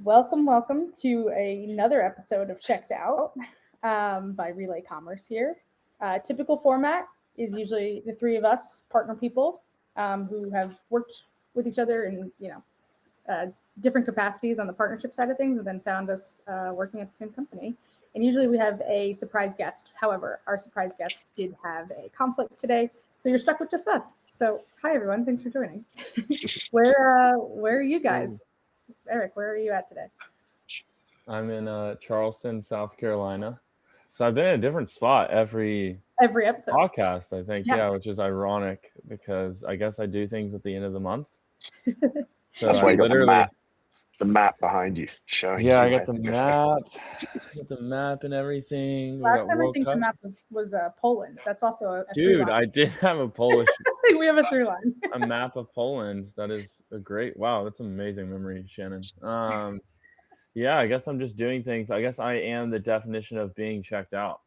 Welcome to another episode of Checked Out by Relay Commerce here. Typical format is usually the three of us, partner people, who have worked with each other in different capacities on the partnership side of things, and then found us working at the same company. And usually we have a surprise guest. However, our surprise guest did have a conflict today, so you're stuck with just us. So hi everyone, thanks for joining. Where are you guys? Eric, where are you at today? I'm in Charleston, South Carolina. So I've been in a different spot every episode podcast, I think, which is ironic because I guess I do things at the end of the month. So that's why you got the map behind you showing. Yeah, I got the map. I got the map and everything. Last time I think the map was Poland. That's also a dude. I did have a Polish. We have a through line. A map of Poland. That is a great. Wow, that's an amazing memory, Shannon. Yeah, I guess I'm just doing things. I guess I am the definition of being checked out.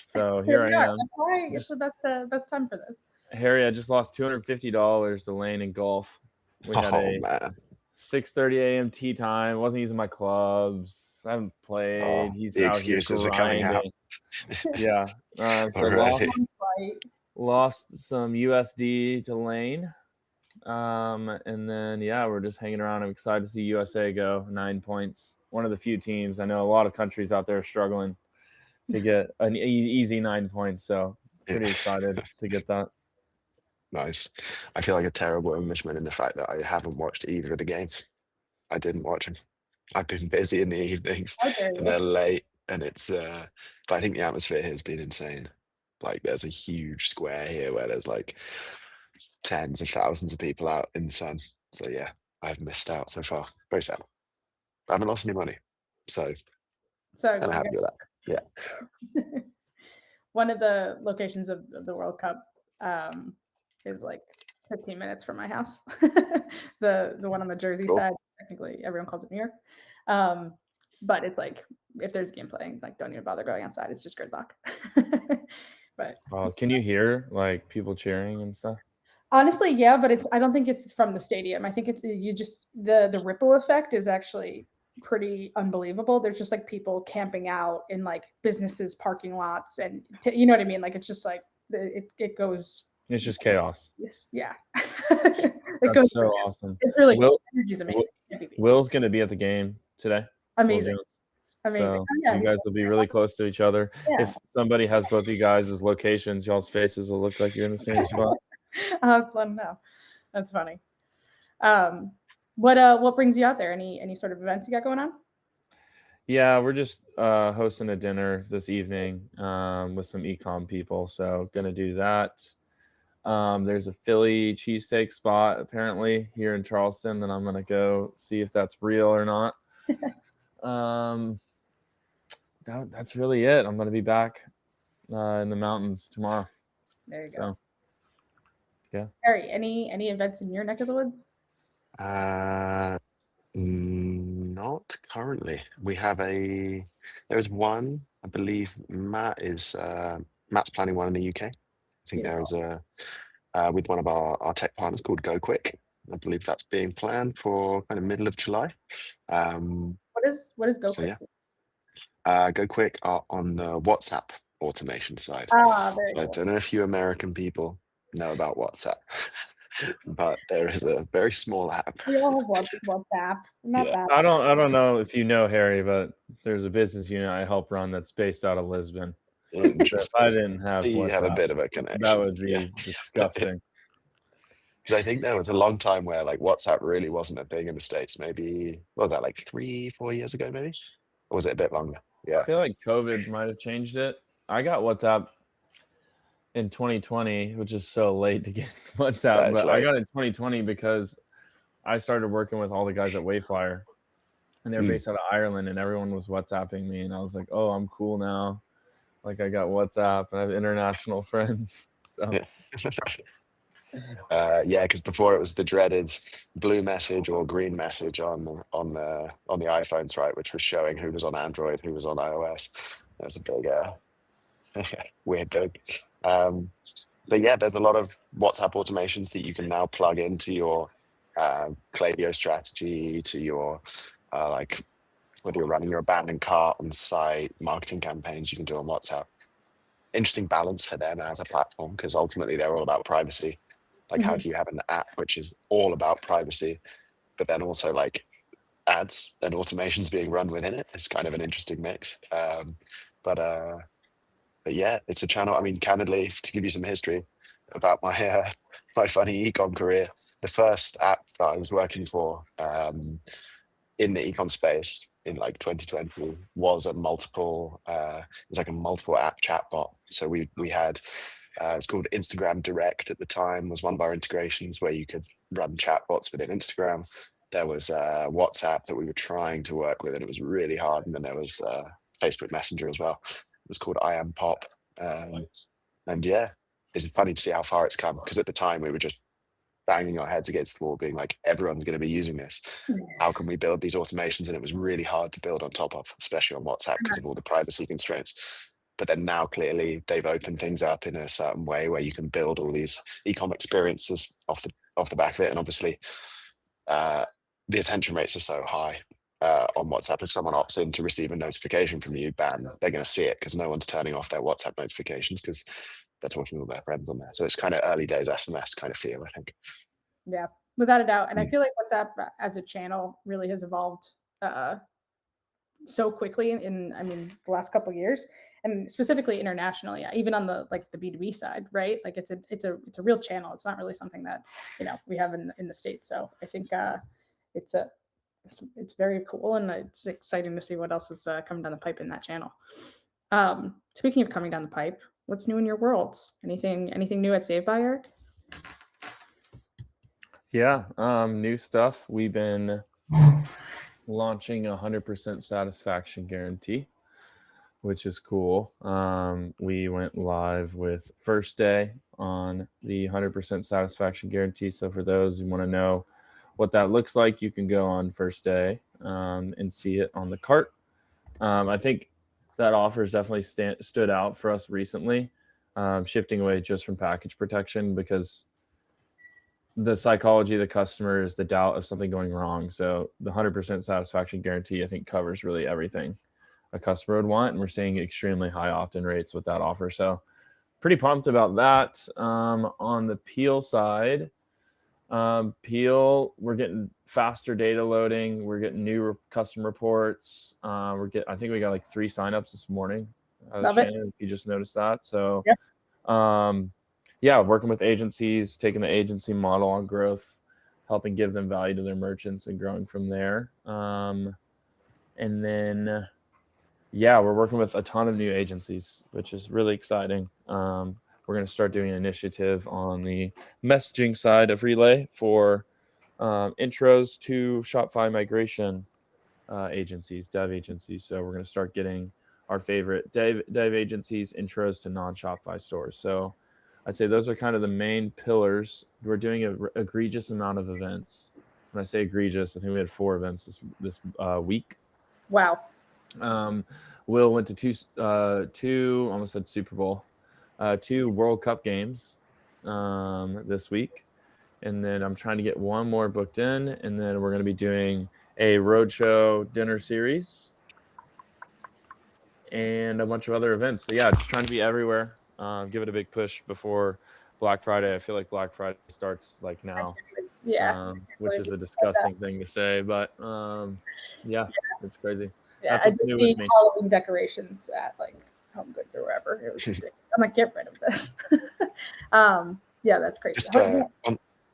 So here I am. That's why it's the best time for this. Harry, I just lost $250 to Lane in golf. We had a 6:30 a.m. tee time. Wasn't using my clubs. I haven't played. He's the out here excuses are coming out. Yeah. So lost some USD to Lane. And then we're just hanging around. I'm excited to see USA go 9 points. One of the few teams. I know a lot of countries out there are struggling to get an easy 9 points. So pretty excited to get that. Nice. I feel like a terrible Englishman in the fact that I haven't watched either of the games. I didn't watch them. I've been busy in the evenings and they're late, and it's but I think the atmosphere here has been insane. Like there's a huge square here where there's like tens of thousands of people out in the sun. So yeah, I've missed out so far. Very sad. I haven't lost any money. So I'm happy with that. Yeah. One of the locations of the World Cup is like 15 minutes from my house. the one on the Jersey side, technically everyone calls it New York. But it's like if there's game playing, like don't even bother going outside. It's just gridlock. But can you hear like people cheering and stuff? Honestly, yeah, but I don't think it's from the stadium. I think it's the ripple effect is actually pretty unbelievable. There's just like people camping out in like businesses, parking lots, and you know what I mean? Like it's just like it goes. It's just chaos. Yeah. That's so awesome. It's really cool. Energy's amazing. Will's going to be at the game today. Amazing. So you guys will be really close to each other. Yeah. If somebody has both of you guys' locations, y'all's faces will look like you're in the same spot. I'll have to let them know. That's funny. What brings you out there? Any sort of events you got going on? Yeah, we're just hosting a dinner this evening with some ecom people. So gonna do that. There's a Philly cheesesteak spot apparently here in Charleston that I'm gonna go see if that's real or not. That's really it. I'm gonna be back in the mountains tomorrow. There you go. So, yeah. Harry, any events in your neck of the woods? Not currently. We have there's one, I believe Matt's planning one in the UK. I think there's with one of our tech partners called Go Quick. I believe that's being planned for kind of middle of July. What is Go Quick? So, Go Quick are on the WhatsApp automation side. Very cool. I don't know if you American people know about WhatsApp, but there is a very small app. We all have WhatsApp. That. I don't know if you know, Harry, but there's a business unit I help run that's based out of Lisbon. So if I didn't have WhatsApp, you have a bit of a connection. That would be disgusting. Because I think there was a long time where like WhatsApp really wasn't a thing in the States. Maybe what was that, like 3-4 years ago, maybe? Or was it a bit longer? Yeah. I feel like COVID might have changed it. I got WhatsApp in 2020, which is so late to get WhatsApp, but I got it in 2020 because I started working with all the guys at Wayflyer, and they're based out of Ireland, and everyone was WhatsApping me, and I was like, oh, I'm cool now. Like I got WhatsApp, and I have international friends. So. Because before it was the dreaded blue message or green message on the iPhones, right, which was showing who was on Android, who was on iOS. That was a big weird thing. But yeah, there's a lot of WhatsApp automations that you can now plug into your Klaviyo strategy to your like whether you're running your abandoned cart on site, marketing campaigns you can do on WhatsApp. Interesting balance for them as a platform, because ultimately they're all about privacy. Like, how do you have an app which is all about privacy, but then also like ads and automations being run within it? It's kind of an interesting mix. But yeah, it's a channel. I mean, candidly, to give you some history about my my funny ecom career, the first app that I was working for in the ecom space in like 2020 was a multiple it was like a multiple app chatbot. So we had it's called Instagram Direct at the time, was one of our integrations where you could run chatbots within Instagram. There was WhatsApp that we were trying to work with, and it was really hard. And then there was Facebook Messenger as well. It was called I Am Pop. And yeah, it's funny to see how far it's come, because at the time we were just banging our heads against the wall being like, everyone's going to be using this. How can we build these automations? And it was really hard to build on top of, especially on WhatsApp, because of all the privacy constraints. But then now clearly they've opened things up in a certain way where you can build all these e-com experiences off the back of it. And obviously the attention rates are so high on WhatsApp. If someone opts in to receive a notification from you, bam, they're going to see it, because no one's turning off their WhatsApp notifications because they're talking with their friends on there. So it's kind of early days SMS kind of feel, I think. Yeah, without a doubt. And I feel like WhatsApp as a channel really has evolved so quickly in the last couple of years, and specifically internationally, even on the B2B side, right? Like it's a real channel. It's not really something that we have in the States. So I think it's very cool, and it's exciting to see what else is coming down the pipe in that channel. Speaking of coming down the pipe, what's new in your worlds? Anything new at Save by, Eric? Yeah, new stuff. We've been launching 100% satisfaction guarantee, which is cool. We went live with first day on the 100% satisfaction guarantee. So for those who want to know what that looks like, you can go on first day and see it on the cart. I think that offer has definitely stood out for us recently, shifting away just from package protection, because the psychology of the customer is the doubt of something going wrong. So the 100% satisfaction guarantee, I think, covers really everything a customer would want. And we're seeing extremely high opt-in rates with that offer. So pretty pumped about that. On the Peel side, Peel, we're getting faster data loading. We're getting new custom reports. I think we got like 3 signups this morning. Shannon, if you just noticed that. So yeah, working with agencies, taking the agency model on growth, helping give them value to their merchants and growing from there. And then, yeah, we're working with a ton of new agencies, which is really exciting. We're going to start doing an initiative on the messaging side of Relay for intros to Shopify migration agencies, dev agencies. So we're going to start getting our favorite dev agencies intros to non-Shopify stores. So I'd say those are kind of the main pillars. We're doing an egregious amount of events. When I say egregious, I think we had 4 events this week. Wow. Will went to two, almost said Super Bowl, 2 World Cup games this week. And then I'm trying to get 1 more booked in. And then we're going to be doing a roadshow dinner series and a bunch of other events. So yeah, just trying to be everywhere. Give it a big push before Black Friday. I feel like Black Friday starts like now, which is a disgusting thing to say, but yeah, it's crazy. Yeah, that's what's new with me. Halloween decorations at like Home Goods or wherever. It was ridiculous. I'm like, get rid of this. Yeah, that's crazy. Just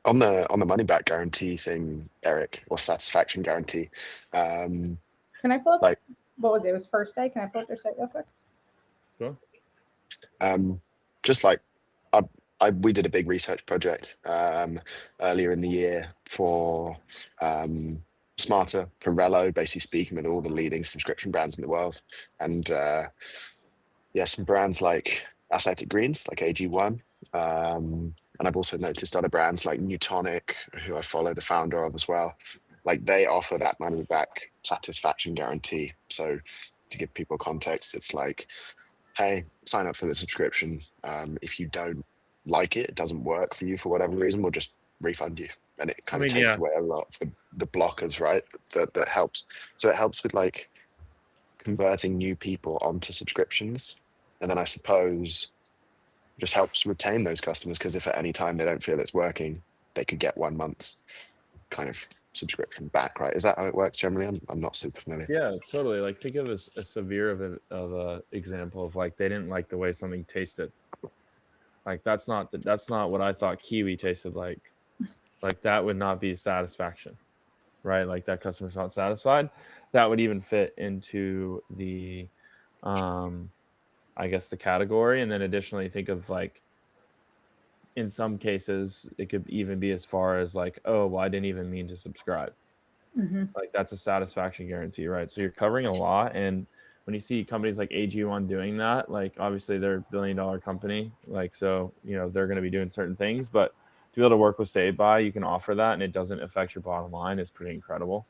on the money back guarantee thing, Eric, or satisfaction guarantee. Can I pull up? What was it? It was first day. Can I pull up their site real quick? Sure. Just like we did a big research project earlier in the year for Smarter, for Rello, basically speaking with all the leading subscription brands in the world. And some brands like Athletic Greens, like AG1. And I've also noticed other brands like Newtonic, who I follow the founder of as well. Like, they offer that money back satisfaction guarantee. So to give people context, it's like, hey, sign up for the subscription. If you don't like it, it doesn't work for you for whatever reason, we'll just refund you. and it kind of takes away a lot of the blockers, right? That helps. So it helps with like converting new people onto subscriptions, and then I suppose just helps retain those customers, because if at any time they don't feel it's working, they could get 1 month's kind of subscription back, right? Is that how it works generally? I'm not super familiar. Yeah, totally. Like think of a severe of a example of like they didn't like the way something tasted. Like that's not what I thought kiwi tasted like. Like that would not be satisfaction, right? Like that customer's not satisfied. That would even fit into the I guess the category. And then additionally think of like in some cases it could even be as far as like, oh, well, I didn't even mean to subscribe. Like that's a satisfaction guarantee, right? So you're covering a lot. And when you see companies like AG1 doing that, like obviously they're $1 billion company, like so they're going to be doing certain things, but to be able to work with Save By, you can offer that and it doesn't affect your bottom line is pretty incredible.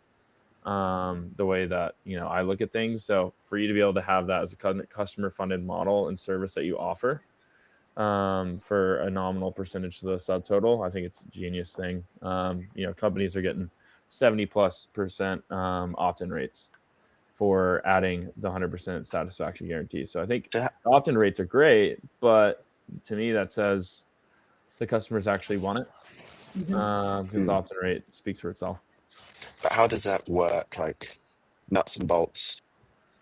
The way that I look at things. So for you to be able to have that as a customer funded model and service that you offer for a nominal percentage to the subtotal, I think it's a genius thing. Companies are getting 70+% opt-in rates for adding the 100% satisfaction guarantee. So I think opt-in rates are great, but to me that says the customers actually want it because the opt-in rate speaks for itself. But how does that work? Like nuts and bolts,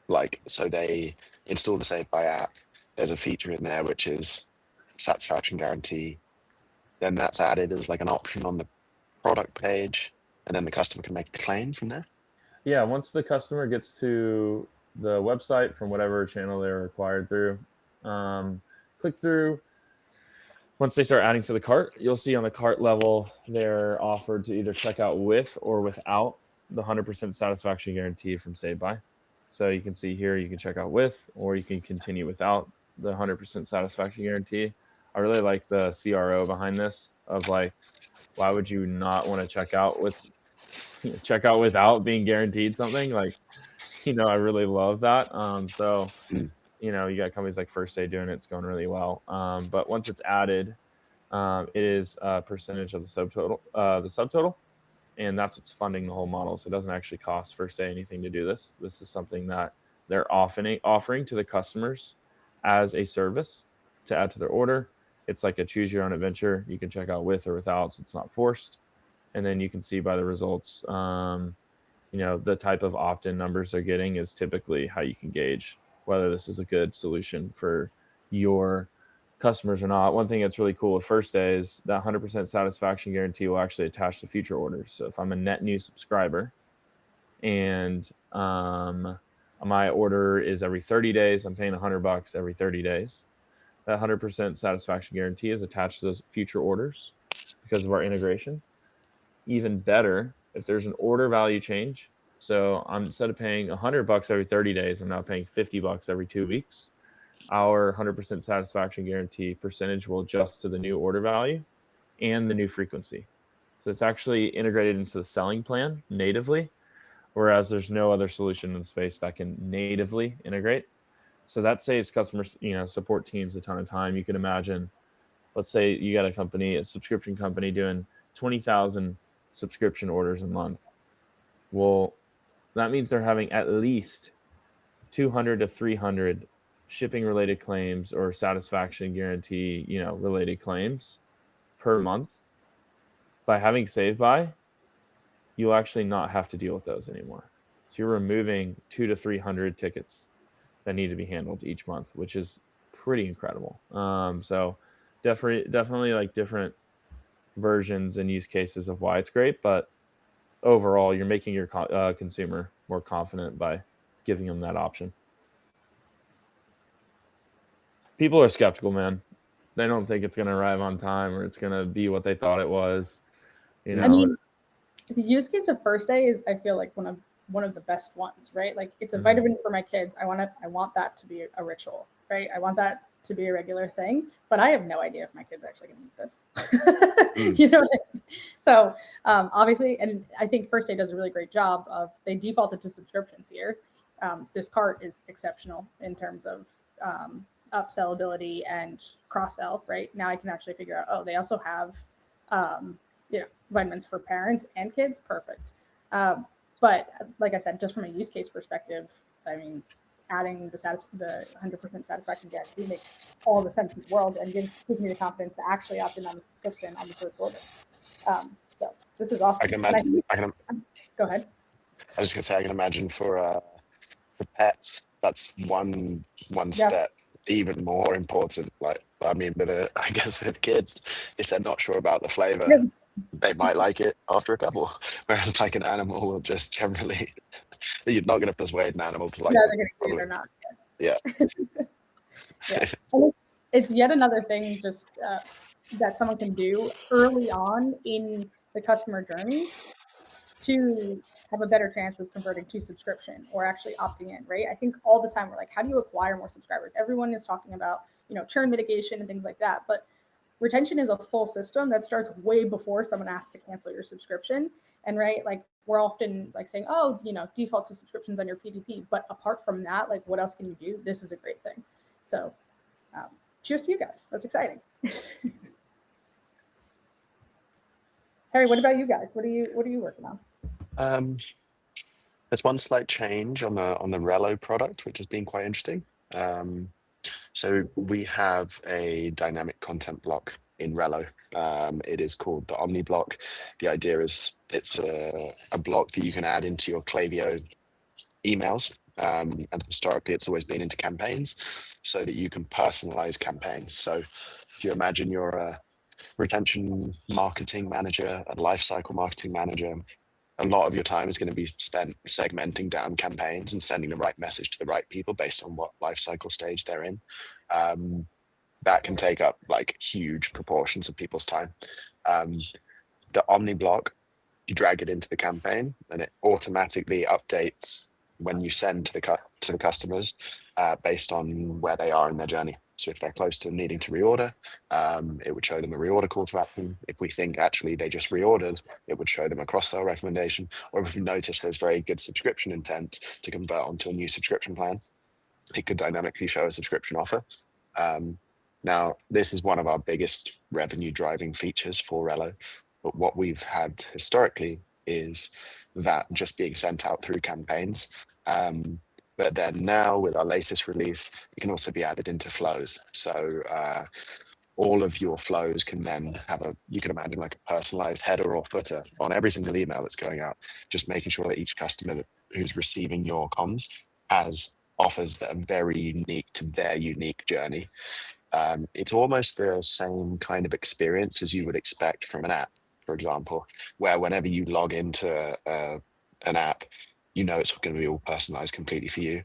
like so they install the Save By app. There's a feature in there which is satisfaction guarantee. Then that's added as like an option on the product page, and then the customer can make a claim from there. Yeah, once the customer gets to the website from whatever channel they're acquired through, click through. Once they start adding to the cart, you'll see on the cart level they're offered to either check out with or without the 100% satisfaction guarantee from Save By. So you can see here you can check out with, or you can continue without the 100% satisfaction guarantee. I really like the CRO behind this of like, why would you not want to check out without being guaranteed something? Like, I really love that. So you got companies like First Day doing it. It's going really well. But once it's added, it is a percentage of the subtotal, and that's what's funding the whole model. So it doesn't actually cost First Day anything to do this. This is something that they're offering to the customers as a service to add to their order. It's like a choose your own adventure. You can check out with or without, so it's not forced. And then you can see by the results, the type of opt-in numbers they're getting is typically how you can gauge whether this is a good solution for your customers or not. One thing that's really cool with First Day is that 100% satisfaction guarantee will actually attach to future orders. So if I'm a net new subscriber and my order is every 30 days, I'm paying $100 every 30 days. That 100% satisfaction guarantee is attached to those future orders because of our integration. Even better, if there's an order value change, so I'm instead of paying $100 every 30 days, I'm now paying $50 every 2 weeks. Our 100% satisfaction guarantee percentage will adjust to the new order value and the new frequency. So it's actually integrated into the selling plan natively, whereas there's no other solution in space that can natively integrate. So that saves customers, support teams a ton of time. You can imagine, let's say you got a subscription company doing 20,000 subscription orders a month. Well, that means they're having at least 200 to 300 shipping related claims or satisfaction guarantee, related claims per month. By having Save By, you'll actually not have to deal with those anymore. So you're removing 200 to 300 tickets that need to be handled each month, which is pretty incredible. So definitely like different versions and use cases of why it's great, but overall you're making your consumer more confident by giving them that option. People are skeptical, man. They don't think it's going to arrive on time or it's going to be what they thought it was. I mean, the use case of First Day is, I feel like, one of the best ones, right? Like it's a vitamin for my kids. I want that to be a ritual, right? I want that to be a regular thing, but I have no idea if my kid's actually going to eat this. You know what I mean? So obviously, and I think First Day does a really great job of, they defaulted to subscriptions here. This cart is exceptional in terms of upsell ability and cross-sell, right? Now I can actually figure out, they also have vitamins for parents and kids, perfect. But like I said, just from a use case perspective, I mean, adding the 100% satisfaction guarantee makes all the sense in the world and gives me the confidence to actually opt in on the subscription on the first order. So this is awesome. I can imagine. Go ahead. I was just gonna say, I can imagine for pets, that's one step even more important. Like, I mean, I guess with kids, if they're not sure about the flavor, they might like it after a couple. Whereas like an animal will just generally, you're not going to persuade an animal to like. Yeah, they're going to eat it or not. Yeah. Yeah. And it's yet another thing just that someone can do early on in the customer journey to have a better chance of converting to subscription or actually opting in, right? I think all the time we're like, how do you acquire more subscribers? Everyone is talking about, churn mitigation and things like that, but retention is a full system that starts way before someone asks to cancel your subscription. And right, like we're often like saying, oh, default to subscriptions on your PDP, but apart from that, like what else can you do? This is a great thing. So cheers to you guys. That's exciting. Harry, what about you guys? What are you working on? There's one slight change on the Relo product, which has been quite interesting. So we have a dynamic content block in Relo. It is called the Omni block. The idea is it's a block that you can add into your Klaviyo emails. And historically, it's always been into campaigns so that you can personalize campaigns. So if you imagine you're a retention marketing manager, a lifecycle marketing manager, a lot of your time is going to be spent segmenting down campaigns and sending the right message to the right people based on what life cycle stage they're in. That can take up like huge proportions of people's time. The Omni block, you drag it into the campaign and it automatically updates when you send to the customers based on where they are in their journey. So if they're close to needing to reorder, it would show them a reorder call to action. If we think actually they just reordered, it would show them a cross-sell recommendation. Or if we notice there's very good subscription intent to convert onto a new subscription plan, it could dynamically show a subscription offer. Now, this is one of our biggest revenue driving features for Relo. But what we've had historically is that just being sent out through campaigns. But then now with our latest release, it can also be added into flows. So all of your flows can then have you can imagine like a personalized header or footer on every single email that's going out, just making sure that each customer who's receiving your comms has offers that are very unique to their unique journey. It's almost the same kind of experience as you would expect from an app, for example, where whenever you log into an app, it's going to be all personalized completely for you.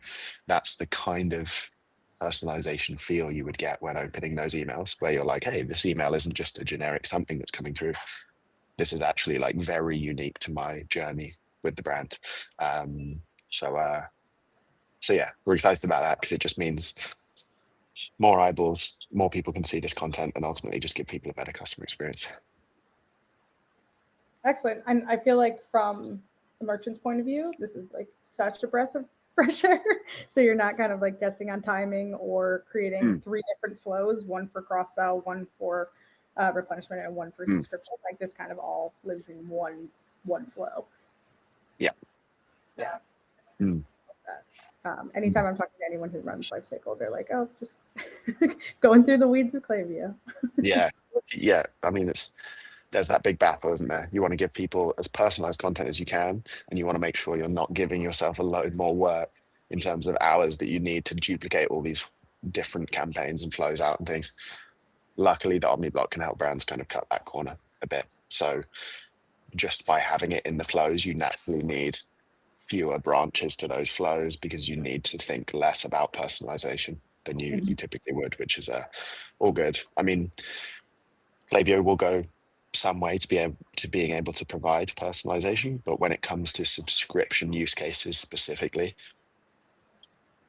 That's the kind of personalization feel you would get when opening those emails, where you're like, hey, this email isn't just a generic something that's coming through. This is actually like very unique to my journey with the brand. So yeah, we're excited about that because it just means more eyeballs, more people can see this content and ultimately just give people a better customer experience. Excellent. And I feel like from the merchant's point of view, this is like such a breath of fresh air. So you're not kind of like guessing on timing or creating 3 different flows, one for cross-sell, one for replenishment, and one for subscription. Like this kind of all lives in one flow. Yeah. Anytime I'm talking to anyone who runs Lifecycle, they're like, oh, just going through the weeds of Klaviyo. Yeah. I mean, there's that big battle, isn't there? You want to give people as personalized content as you can, and you want to make sure you're not giving yourself a load more work in terms of hours that you need to duplicate all these different campaigns and flows out and things. Luckily, the Omni block can help brands kind of cut that corner a bit. So just by having it in the flows, you naturally need fewer branches to those flows because you need to think less about personalization than you typically would, which is all good. I mean, Klaviyo will go some way to being able to provide personalization, but when it comes to subscription use cases specifically,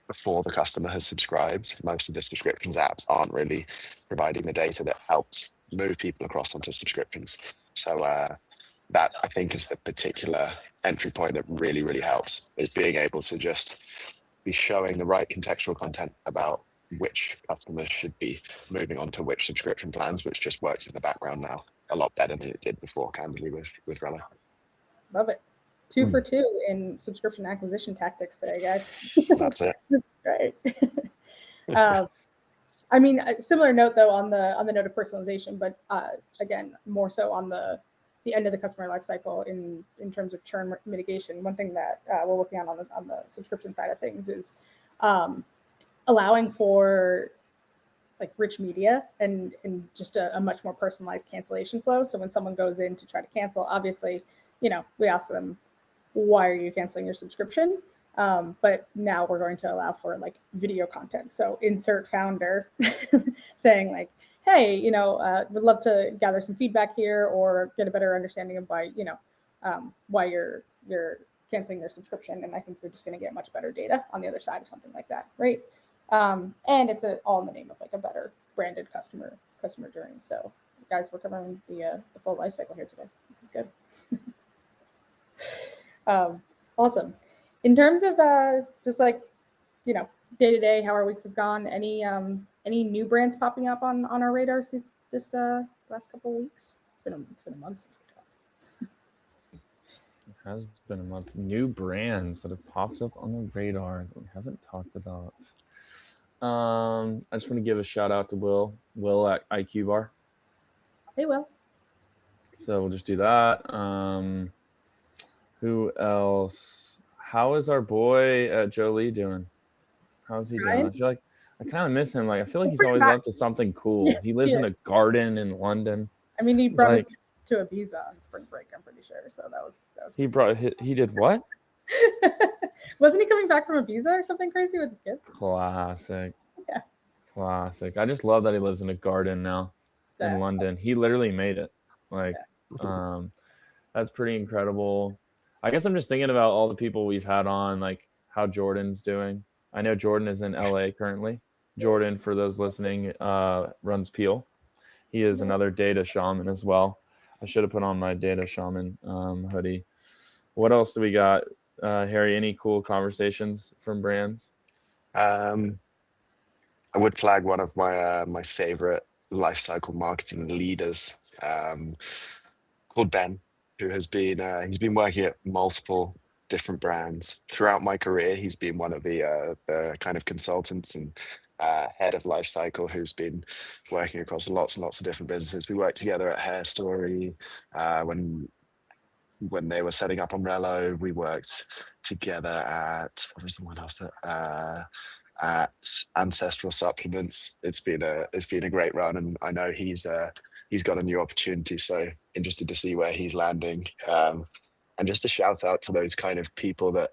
before the customer has subscribed, most of the subscriptions apps aren't really providing the data that helps move people across onto subscriptions. So that I think is the particular entry point that really, really helps, is being able to just be showing the right contextual content about which customers should be moving on to which subscription plans, which just works in the background now. a lot better than it did before, candidly, with Relo. Love it. 2 for 2 in subscription acquisition tactics today, guys. That's it. Right. I mean, a similar note though on the note of personalization, but again, more so on the end of the customer lifecycle in terms of churn mitigation. One thing that we're working on the subscription side of things is allowing for like rich media and just a much more personalized cancellation flow. So when someone goes in to try to cancel, obviously, we ask them, why are you canceling your subscription? But now we're going to allow for like video content. So insert founder saying like, hey, would love to gather some feedback here or get a better understanding of why you're canceling your subscription. And I think you're just going to get much better data on the other side of something like that, right? And it's all in the name of like a better branded customer journey. So guys, we're covering the full life cycle here today. This is good. Awesome. In terms of just like, day to day, how our weeks have gone, any new brands popping up on our radars this last couple of weeks? It's been a month since we talked. It has been a month. New brands that have popped up on the radar that we haven't talked about. I just want to give a shout out to Will at IQ Bar. Hey, Will. So we'll just do that. Who else? How is our boy Jolie doing? How's he doing? I feel like I kind of miss him. Like I feel like he's always up to something cool. He lives in a garden in London. I mean, he brought us to Ibiza on spring break, I'm pretty sure. So that was he did what? Wasn't he coming back from Ibiza or something crazy with his kids? Classic. Yeah. Classic. I just love that he lives in a garden now in London. He literally made it. Like, that's pretty incredible. I guess I'm just thinking about all the people we've had on, like how Jordan's doing. I know Jordan is in LA currently. Jordan, for those listening, runs Peel. He is another data shaman as well. I should have put on my data shaman hoodie. What else do we got? Harry, any cool conversations from brands? I would flag one of my favorite lifecycle marketing leaders called Ben, who has been he's been working at multiple different brands throughout my career. He's been one of the kind of consultants and head of lifecycle who's been working across lots and lots of different businesses. We worked together at Hair Story when they were setting up Umbrello. We worked together at, what was the one after? At Ancestral Supplements. It's been a great run, and I know he's got a new opportunity. So interested to see where he's landing. And just a shout out to those kind of people that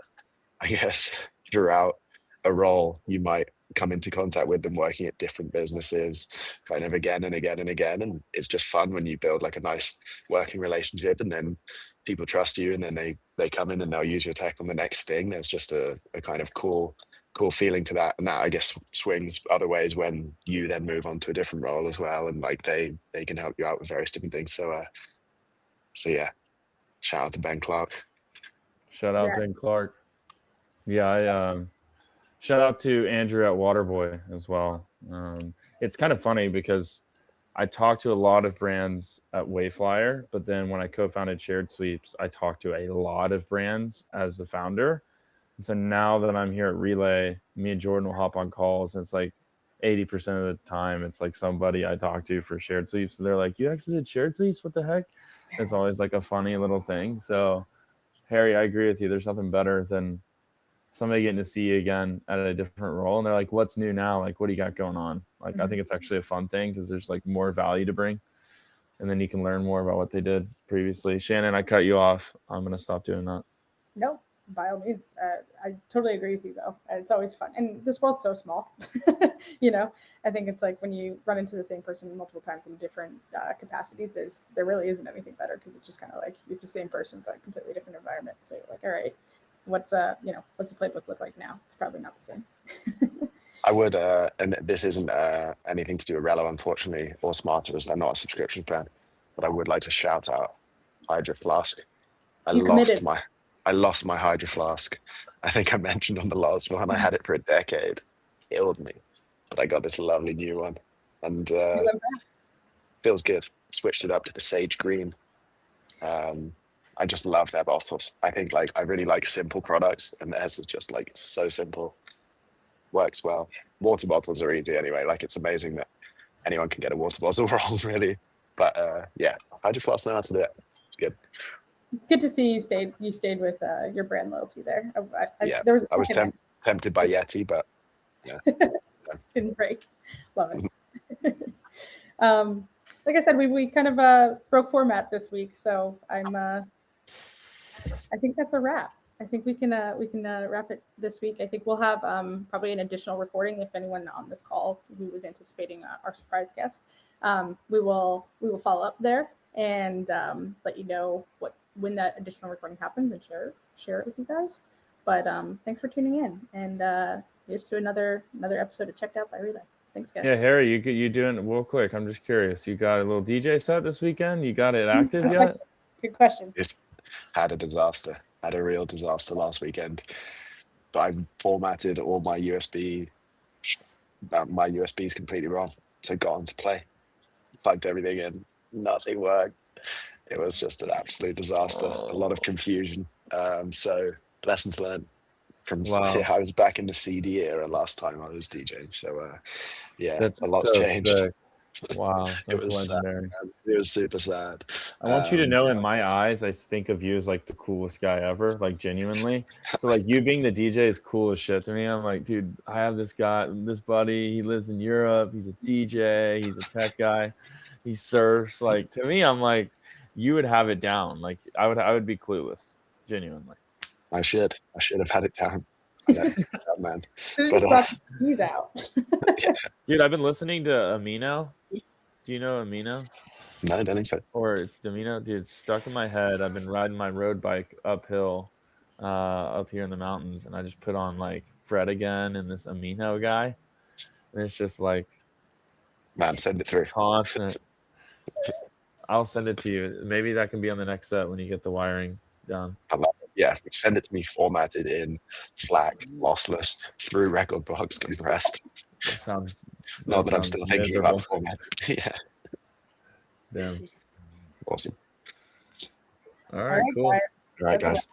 I guess throughout a role you might come into contact with them working at different businesses kind of again and again and again. And it's just fun when you build like a nice working relationship and then people trust you and then they come in and they'll use your tech on the next thing. There's just a kind of cool feeling to that. And that I guess swings other ways when you then move on to a different role as well. And like they can help you out with various different things. So yeah, shout out to Ben Clark. Shout out Ben Clark. Yeah, shout out to Andrew at Waterboy as well. It's kind of funny because I talked to a lot of brands at Wayflyer, but then when I co-founded Shared Sweeps, I talked to a lot of brands as the founder. And so now that I'm here at Relay, me and Jordan will hop on calls, and it's like 80% of the time it's like somebody I talk to for Shared Sweeps. So they're like, "You exited Shared Sweeps? What the heck?" It's always like a funny little thing. So Harry, I agree with you. There's nothing better than somebody getting to see you again at a different role. And they're like, "What's new now? Like, what do you got going on?" Like, I think it's actually a fun thing because there's like more value to bring. And then you can learn more about what they did previously. Shannon, I cut you off. I'm going to stop doing that. No, by all means. I totally agree with you though. It's always fun. And this world's so small, I think it's like when you run into the same person multiple times in different capacities, there really isn't anything better because it's just kind of like, it's the same person, but a completely different environment. So you're like, all right, what's the playbook look like now? It's probably not the same. I would, and this isn't anything to do with Relo, unfortunately, or Smarter, as they're not a subscription plan, but I would like to shout out Hydro Flask. I lost my Hydro Flask. I think I mentioned on the last one, I had it for a decade. Killed me. But I got this lovely new one. And feels good. Switched it up to the sage green. I just love their bottles. I think like I really like simple products, and theirs is just like so simple. Works well. Water bottles are easy anyway. Like it's amazing that anyone can get a water bottle wrong, really. But yeah, Hydro Flask know how to do it. It's good. It's good to see you stayed with your brand loyalty there. Yeah, there was I was tempted by Yeti, but yeah, didn't break. Love it. Like I said, we kind of broke format this week, so I think that's a wrap. I think we can wrap it this week. I think we'll have probably an additional recording if anyone on this call who was anticipating our surprise guest. We will follow up there and let you know when that additional recording happens and share it with you guys. But thanks for tuning in, and here's to another episode of Checked Out by Relay. Thanks, guys. Yeah, Harry, you doing real quick? I'm just curious. You got a little DJ set this weekend? You got it active yet? Good question. Just had a disaster. Had a real disaster last weekend. But I formatted all my USB. My USB is completely wrong. So got on to play. Plugged everything in. Nothing worked. It was just an absolute disaster. A lot of confusion. So lessons learned. I was back in the CD era last time I was DJing. So yeah, that's a lot's changed. Sick. Wow, it was legendary. Sad, it was super sad. I want you to know, in my eyes, I think of you as like the coolest guy ever, like genuinely. So like you being the DJ is cool as shit to me. I'm like, dude, I have this buddy. He lives in Europe. He's a DJ. He's a tech guy. He surfs. Like to me, I'm like, you would have it down. Like I would be clueless, genuinely. I should have had it down. Man. But he's out. Yeah. Dude, I've been listening to Amino. Do you know Amino? No, I don't think so. Or it's Domino. Dude, it's stuck in my head. I've been riding my road bike uphill, up here in the mountains, and I just put on like Fred again and this Amino guy. And it's just like, man, send it through. Constant. I'll send it to you. Maybe that can be on the next set when you get the wiring done. I love it. Yeah, send it to me formatted in FLAC, lossless, through record box, compressed. That sounds. Not that I'm still thinking about format. Yeah. Damn. Awesome. All right, cool. All right, guys.